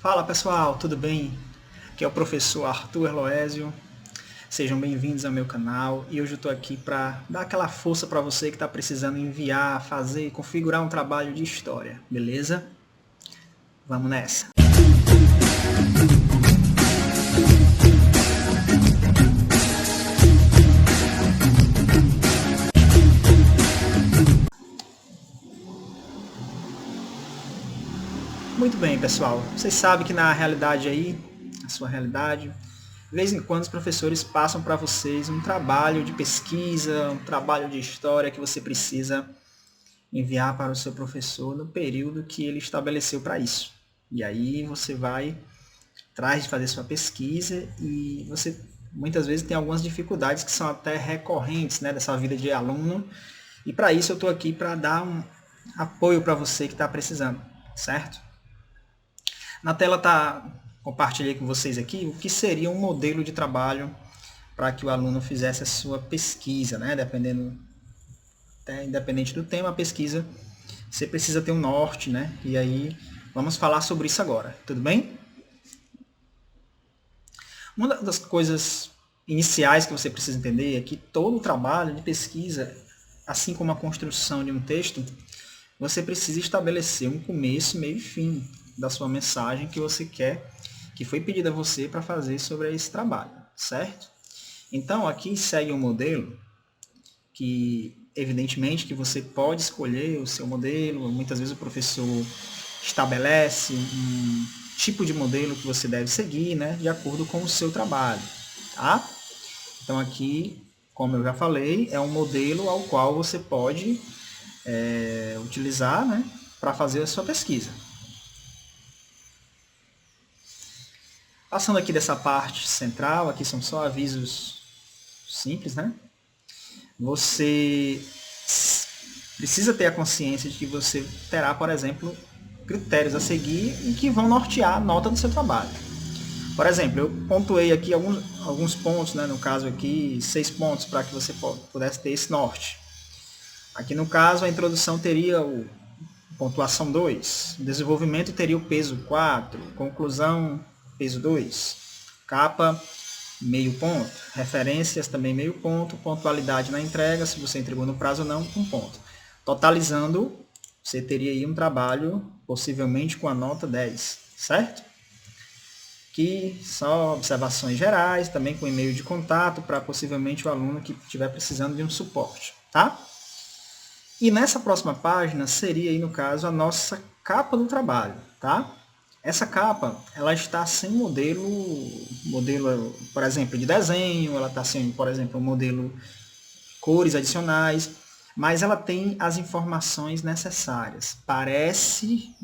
Fala pessoal, tudo bem? Aqui é o professor Arthur Eloésio. Sejam bem-vindos ao meu canal e hoje eu estou aqui para dar aquela força para você que está precisando enviar, fazer, configurar um trabalho de história, beleza? Vamos nessa! Muito bem, pessoal. Vocês sabem que na realidade aí, na sua realidade, de vez em quando os professores passam para vocês um trabalho de pesquisa, um trabalho de história que você precisa enviar para o seu professor no período que ele estabeleceu para isso. E aí você vai atrás de fazer sua pesquisa e você muitas vezes tem algumas dificuldades que são até recorrentes, né, dessa vida de aluno. E para isso eu estou aqui para dar um apoio para você que está precisando, certo? Na tela compartilhei com vocês aqui o que seria um modelo de trabalho para que o aluno fizesse a sua pesquisa, né? Independente do tema, a pesquisa, você precisa ter um norte, né? E aí vamos falar sobre isso agora, tudo bem? Uma das coisas iniciais que você precisa entender é que todo o trabalho de pesquisa, assim como a construção de um texto, você precisa estabelecer um começo, meio e fim da sua mensagem que você quer, que foi pedida a você para fazer sobre esse trabalho, certo? Então, aqui segue um modelo que, evidentemente, que você pode escolher o seu modelo, muitas vezes o professor estabelece um tipo de modelo que você deve seguir, né, de acordo com o seu trabalho, tá? Então, aqui, como eu já falei, é um modelo ao qual você pode utilizar, né, para fazer a sua pesquisa. Passando aqui dessa parte central, aqui são só avisos simples, né? Você precisa ter a consciência de que você terá, por exemplo, critérios a seguir e que vão nortear a nota do seu trabalho. Por exemplo, eu pontuei aqui alguns pontos, né? No caso aqui, 6 pontos para que você pudesse ter esse norte. Aqui no caso, a introdução teria o pontuação 2, desenvolvimento teria o peso 4, conclusão peso 2, capa meio ponto, referências também meio ponto, pontualidade na entrega, se você entregou no prazo ou não, 1 ponto. Totalizando, você teria aí um trabalho possivelmente com a nota 10, certo? Aqui só observações gerais, também com e-mail de contato para possivelmente o aluno que estiver precisando de um suporte, tá? E nessa próxima página seria aí, no caso, a nossa capa do trabalho, tá? Essa capa, ela está sem modelo, por exemplo, de desenho, ela está sem, por exemplo, um modelo cores adicionais, mas ela tem as informações necessárias. Parece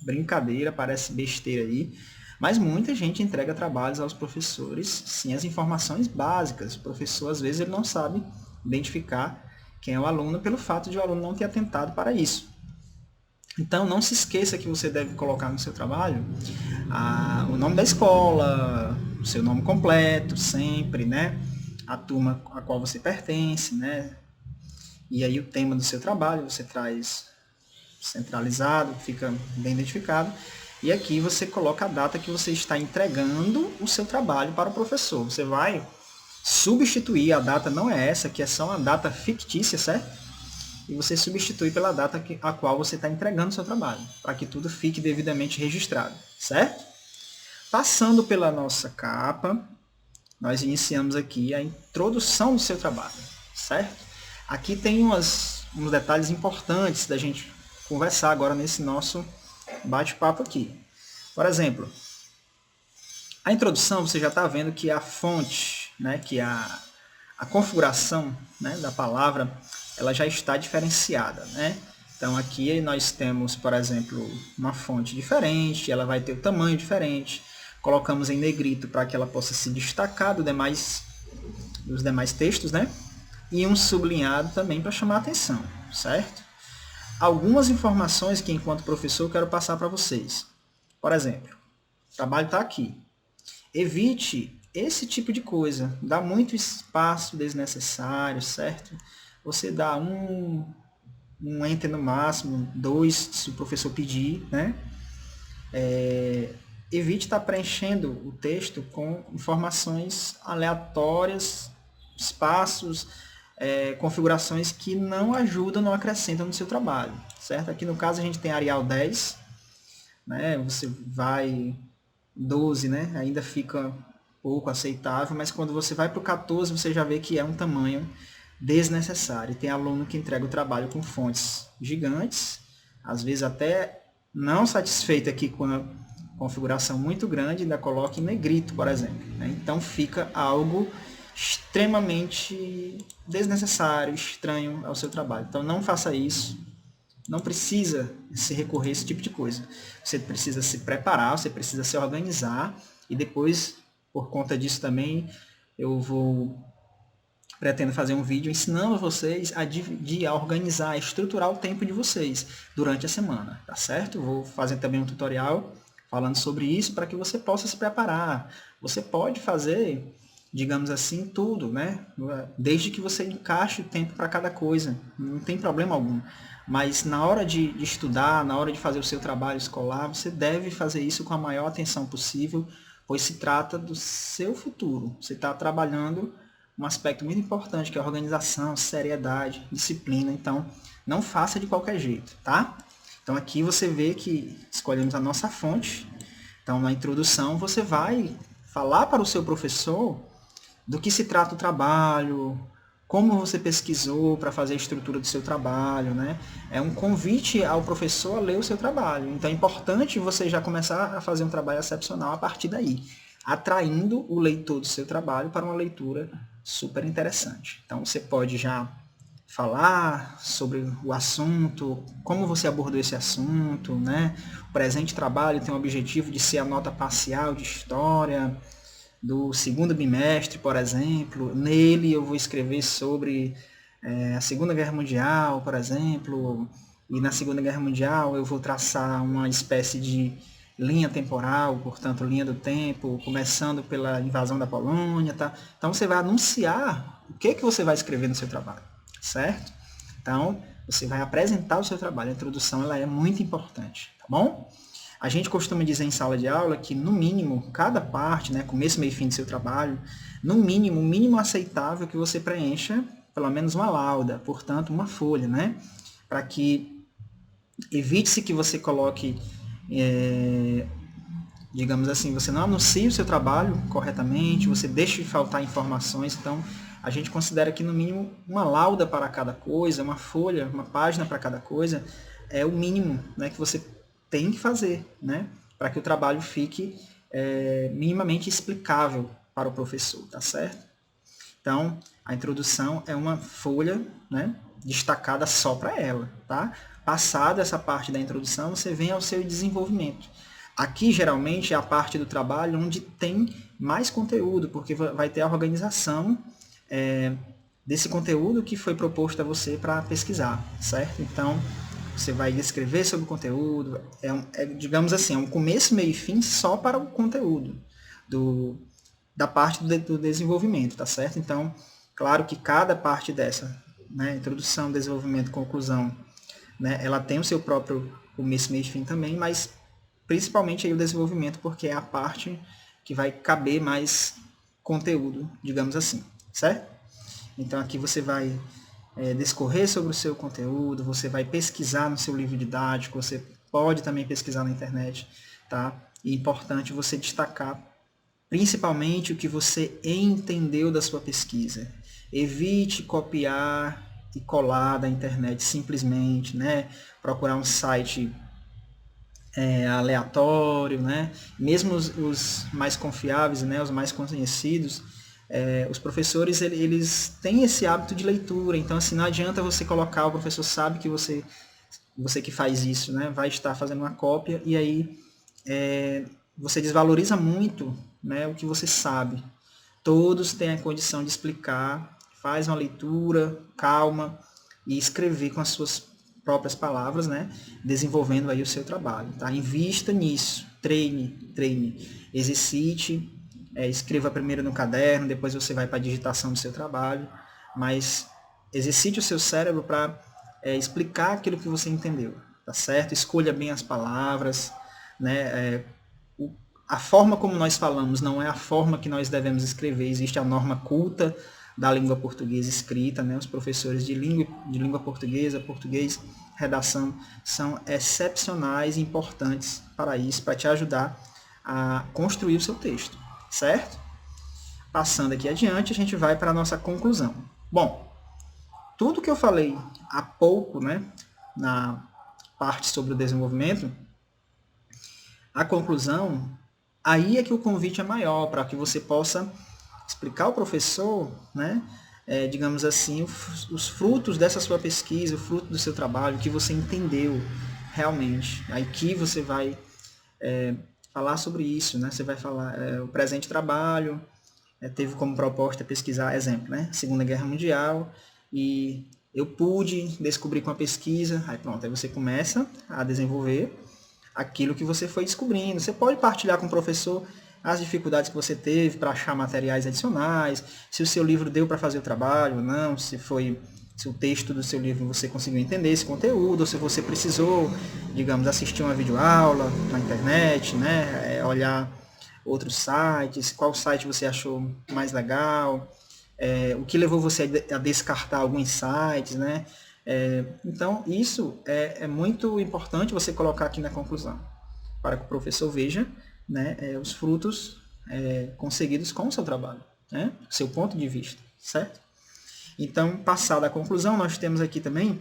brincadeira, parece besteira aí, mas muita gente entrega trabalhos aos professores sem as informações básicas. O professor, às vezes, ele não sabe identificar quem é o aluno pelo fato de o aluno não ter atentado para isso. Então, não se esqueça que você deve colocar no seu trabalho o nome da escola, o seu nome completo, sempre, né? A turma a qual você pertence, né? E aí o tema do seu trabalho você traz centralizado, fica bem identificado. E aqui você coloca a data que você está entregando o seu trabalho para o professor. Você vai substituir, a data não é essa, que é só uma data fictícia, certo? E você substitui pela data a qual você está entregando o seu trabalho, para que tudo fique devidamente registrado, certo? Passando pela nossa capa, nós iniciamos aqui a introdução do seu trabalho, certo? Aqui tem uns detalhes importantes da gente conversar agora nesse nosso bate-papo aqui. Por exemplo, a introdução, você já está vendo que a fonte, né, que a configuração, né, da palavra, ela já está diferenciada, né? Então aqui nós temos, por exemplo, uma fonte diferente, ela vai ter o tamanho diferente, colocamos em negrito para que ela possa se destacar dos demais textos, né? E um sublinhado também para chamar a atenção, certo? Algumas informações que, enquanto professor, eu quero passar para vocês. Por exemplo, o trabalho está aqui. Evite esse tipo de coisa, dá muito espaço desnecessário, certo? Você dá um enter no máximo, 2 se o professor pedir, né? evite estar preenchendo o texto com informações aleatórias, espaços, configurações que não ajudam, não acrescentam no seu trabalho, certo? Aqui no caso a gente tem Arial 10, né? Você vai 12, né? Ainda fica pouco aceitável, mas quando você vai para o 14, você já vê que é um tamanho desnecessário. E tem aluno que entrega o trabalho com fontes gigantes, às vezes até não satisfeito aqui com a configuração muito grande, ainda coloca em negrito, por exemplo, né? Então fica algo extremamente desnecessário, estranho ao seu trabalho. Então não faça isso. Não precisa se recorrer a esse tipo de coisa. Você precisa se preparar, você precisa se organizar e depois, por conta disso também, pretendo fazer um vídeo ensinando vocês a dividir, a organizar, a estruturar o tempo de vocês durante a semana, tá certo? Vou fazer também um tutorial falando sobre isso para que você possa se preparar. Você pode fazer, digamos assim, tudo, né? Desde que você encaixe o tempo para cada coisa, não tem problema algum. Mas na hora de estudar, na hora de fazer o seu trabalho escolar, você deve fazer isso com a maior atenção possível, pois se trata do seu futuro. Você está trabalhando um aspecto muito importante, que é a organização, seriedade, disciplina. Então, não faça de qualquer jeito, tá? Então, aqui você vê que escolhemos a nossa fonte. Então, na introdução, você vai falar para o seu professor do que se trata o trabalho, como você pesquisou para fazer a estrutura do seu trabalho, né? É um convite ao professor a ler o seu trabalho. Então é importante você já começar a fazer um trabalho excepcional a partir daí, atraindo o leitor do seu trabalho para uma leitura super interessante. Então você pode já falar sobre o assunto, como você abordou esse assunto, né? O presente trabalho tem o objetivo de ser a nota parcial de história do segundo bimestre, por exemplo. Nele eu vou escrever sobre a Segunda Guerra Mundial, por exemplo, e na Segunda Guerra Mundial eu vou traçar uma espécie de linha temporal, portanto, linha do tempo, começando pela invasão da Polônia, tá? Então você vai anunciar o que você vai escrever no seu trabalho, certo? Então, você vai apresentar o seu trabalho. A introdução ela é muito importante, tá bom? A gente costuma dizer em sala de aula que, no mínimo, cada parte, né, começo, meio e fim do seu trabalho, no mínimo, o mínimo aceitável que você preencha, pelo menos uma lauda, portanto, uma folha, né? Para que evite-se que você coloque, digamos assim, você não anuncie o seu trabalho corretamente, você deixe de faltar informações. Então, a gente considera que, no mínimo, uma lauda para cada coisa, uma folha, uma página para cada coisa, é o mínimo, né, que você tem que fazer, né, para que o trabalho fique minimamente explicável para o professor, tá certo? Então, a introdução é uma folha, né, destacada só para ela, tá? Passada essa parte da introdução, você vem ao seu desenvolvimento. Aqui, geralmente, é a parte do trabalho onde tem mais conteúdo, porque vai ter a organização desse conteúdo que foi proposto a você para pesquisar, certo? Então, você vai escrever sobre o conteúdo, digamos assim, é um começo, meio e fim só para o conteúdo da parte do desenvolvimento, tá certo? Então, claro que cada parte dessa, né, introdução, desenvolvimento, conclusão, né, ela tem o seu próprio começo, meio e fim também, mas principalmente aí o desenvolvimento, porque é a parte que vai caber mais conteúdo, digamos assim, certo? Então aqui você vai discorrer sobre o seu conteúdo, você vai pesquisar no seu livro didático, você pode também pesquisar na internet, tá? E é importante você destacar principalmente o que você entendeu da sua pesquisa. Evite copiar e colar da internet simplesmente, né? Procurar um site aleatório, né? Mesmo os mais confiáveis, né? Os mais conhecidos, os professores eles têm esse hábito de leitura, então assim, não adianta você colocar, o professor sabe que você que faz isso, né? Vai estar fazendo uma cópia e aí você desvaloriza muito, né, o que você sabe. Todos têm a condição de explicar, faz uma leitura calma e escrever com as suas próprias palavras, né, desenvolvendo aí o seu trabalho. Tá? Invista nisso, treine, exercite, escreva primeiro no caderno, depois você vai para a digitação do seu trabalho, mas exercite o seu cérebro para explicar aquilo que você entendeu, tá certo? Escolha bem as palavras, né? a forma como nós falamos não é a forma que nós devemos escrever, existe a norma culta da língua portuguesa escrita, né? Os professores de língua portuguesa, português, redação, são excepcionais e importantes para isso, para te ajudar a construir o seu texto, certo? Passando aqui adiante, a gente vai para a nossa conclusão. Bom, tudo que eu falei há pouco, né, na parte sobre o desenvolvimento, a conclusão, aí é que o convite é maior, para que você possa explicar ao professor, né, digamos assim, os frutos dessa sua pesquisa, o fruto do seu trabalho, que você entendeu realmente. Aí que você vai falar sobre isso, né? Você vai falar o presente trabalho, teve como proposta pesquisar, exemplo, né? Segunda Guerra Mundial, e eu pude descobrir com a pesquisa, aí pronto, aí você começa a desenvolver aquilo que você foi descobrindo. Você pode partilhar com o professor as dificuldades que você teve para achar materiais adicionais, se o seu livro deu para fazer o trabalho ou não, se o texto do seu livro você conseguiu entender esse conteúdo, ou se você precisou, digamos, assistir uma videoaula na internet, né, olhar outros sites, qual site você achou mais legal, o que levou você a descartar alguns sites, né? Então, isso é muito importante você colocar aqui na conclusão, para que o professor veja, né, os frutos conseguidos com o seu trabalho, né? Seu ponto de vista, certo? Então, passada a conclusão, nós temos aqui também,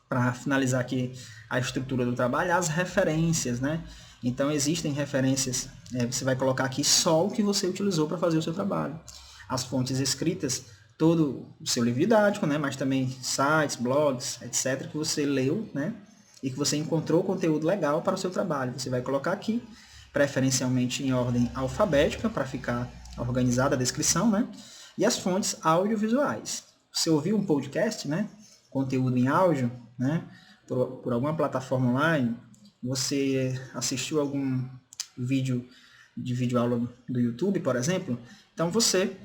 para finalizar aqui a estrutura do trabalho, as referências, né? Então, existem referências, você vai colocar aqui só o que você utilizou para fazer o seu trabalho. As fontes escritas, todo o seu livro didático, né? Mas também sites, blogs, etc., que você leu, né? E que você encontrou conteúdo legal para o seu trabalho. Você vai colocar aqui, preferencialmente em ordem alfabética, para ficar organizada a descrição, né? E as fontes audiovisuais. Você ouviu um podcast, né? Conteúdo em áudio, né? Por alguma plataforma online, você assistiu algum vídeo de videoaula do YouTube, por exemplo, então você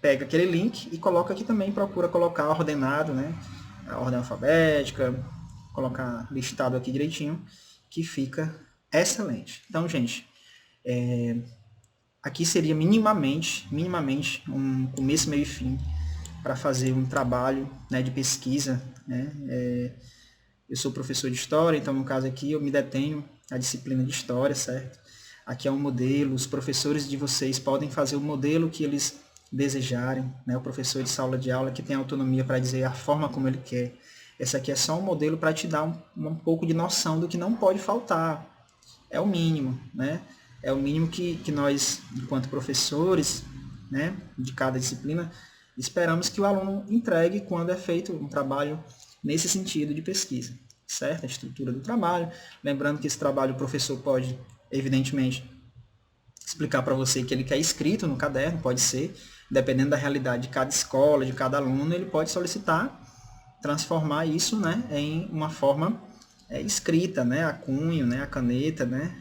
pega aquele link e coloca aqui também, procura colocar ordenado, né? A ordem alfabética, colocar listado aqui direitinho, que fica excelente. Então, gente, aqui seria minimamente um começo, meio e fim para fazer um trabalho, né, de pesquisa, né? Eu sou professor de História, então no caso aqui eu me detenho à disciplina de História, certo? Aqui é um modelo, os professores de vocês podem fazer o modelo que eles desejarem, né? O professor de sala de aula que tem autonomia para dizer a forma como ele quer. Esse aqui é só um modelo para te dar um pouco de noção do que não pode faltar. É o mínimo, né? É o mínimo que nós, enquanto professores, né, de cada disciplina, esperamos que o aluno entregue quando é feito um trabalho nesse sentido de pesquisa, certo? A estrutura do trabalho. Lembrando que esse trabalho o professor pode, evidentemente, explicar para você que ele quer escrito no caderno, pode ser, dependendo da realidade de cada escola, de cada aluno, ele pode solicitar transformar isso, né, em uma forma escrita, né, a cunho, né, a caneta, né,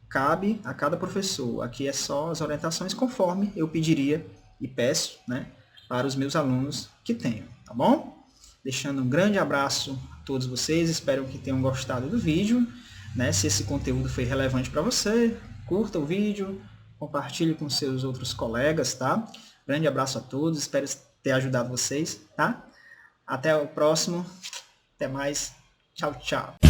cabe a cada professor. Aqui é só as orientações conforme eu pediria e peço, né, para os meus alunos que tenham, tá bom? Deixando um grande abraço a todos vocês, espero que tenham gostado do vídeo, né? Se esse conteúdo foi relevante para você, curta o vídeo, compartilhe com seus outros colegas, tá? Grande abraço a todos, espero ter ajudado vocês, tá? Até o próximo, até mais, tchau, tchau.